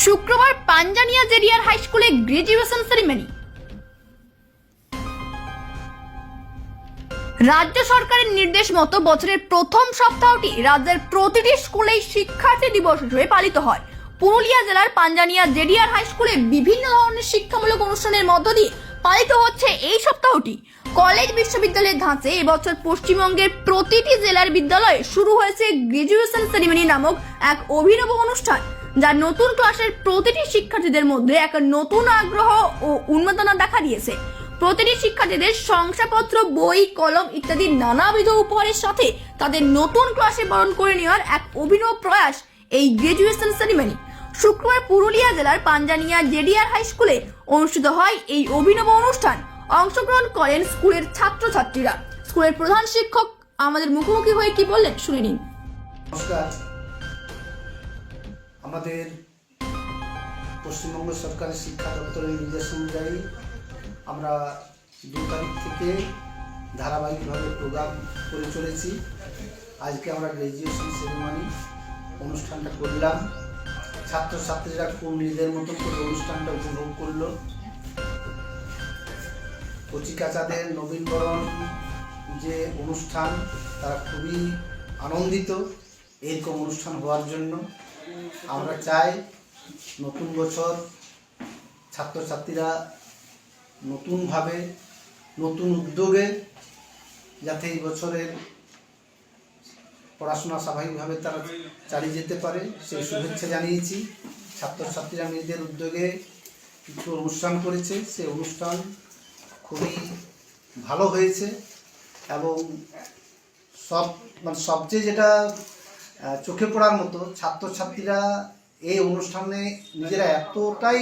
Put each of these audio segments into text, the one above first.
শুক্রবার পাঞ্জানিয়া জেডিআর হাই স্কুলে graduation ceremony. রাজ্য সরকারের নির্দেশ মতো বছরের প্রথম সপ্তাহটি রাজ্যের প্রতিটি স্কুলেই শিক্ষার্থী দিবস হিসেবে পালিত হয়। পুরুলিয়া জেলার পাঞ্জানিয়া জেডিআর হাই স্কুলে বিভিন্ন ধরনের শিক্ষামূলক অনুষ্ঠানের মধ্য দিয়ে পালিত হচ্ছে এই সপ্তাহটি। কলেজ বিশ্ববিদ্যালয়ের ধাঁচে এবছর পশ্চিমবঙ্গের প্রতিটি জেলার বিদ্যালয়ে শুরু হয়েছে গ্রাজুয়েশন সেরিমনি নামক এক অভিনব অনুষ্ঠান, যা নতুন ক্লাসের প্রতিটি শিক্ষার্থীদের মধ্যে এক নতুন আগ্রহ ও উন্মাদনা দেখা দিয়েছে। প্রতিটি শিক্ষার্থীদের শংসাপত্র, বই, কলম ইত্যাদি নানাবিধ উপহারের সাথে তাদের নতুন ক্লাসে বরণ করে নেওয়ার এক অভিনব প্রয়াস এই গ্রাজুয়েশন সেরিমনি। শুক্রবার পুরুলিয়া জেলার পাঞ্জানিয়া জেডিআর হাই স্কুলে অনুষ্ঠিত হয় এই অভিনব অনুষ্ঠান। অংশগ্রহণ করেন স্কুলের ছাত্রছাত্রীরা। স্কুলের প্রধান শিক্ষক আমাদের মুখোমুখি হয়ে কি বললেন শুনে নিন। নমস্কার। আমাদের পশ্চিমবঙ্গ সরকারের শিক্ষা দপ্তরের নির্দেশ অনুযায়ী আমরা 2 তারিখ থেকে ধারাবাহিকভাবে প্রোগ্রাম করে চলেছি। আজকে আমরা গ্র্যাজুয়েশন সেরিমনি অনুষ্ঠানটা করলাম। ছাত্রছাত্রীরা খুব নিজেদের মতো করে অনুষ্ঠানটা উপভোগ করলো। কচিকাচাদের নবীনবরণ যে অনুষ্ঠান, তারা খুবই আনন্দিত এরকম অনুষ্ঠান হওয়ার জন্য। আমরা চাই নতুন বছর ছাত্রছাত্রীরা নতুনভাবে, নতুন উদ্যোগে যাতে এই বছরের পড়াশোনা স্বাভাবিকভাবে তারা চালিয়ে যেতে পারে সেই শুভেচ্ছা জানিয়েছি। ছাত্রছাত্রীরা নিজেদের উদ্যোগে কিছু অনুষ্ঠান করেছে, সেই অনুষ্ঠান খুবই ভালো হয়েছে এবং সবচেয়ে যেটা চোখে পড়ার মতো, ছাত্রছাত্রীরা এই অনুষ্ঠানে নিজেরা এতটাই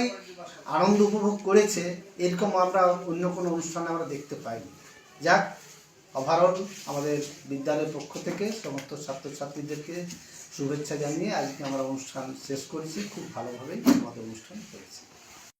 আনন্দ উপভোগ করেছে, এরকম আমরা অন্য কোনো অনুষ্ঠানে আমরা দেখতে পাইনি। যাক, ওভারঅল আমাদের বিদ্যালয়ের পক্ষ থেকে সমস্ত ছাত্রছাত্রীদেরকে শুভেচ্ছা জানিয়ে আজকে আমরা অনুষ্ঠান শেষ করেছি। খুব ভালোভাবেই আমাদের অনুষ্ঠান করেছি।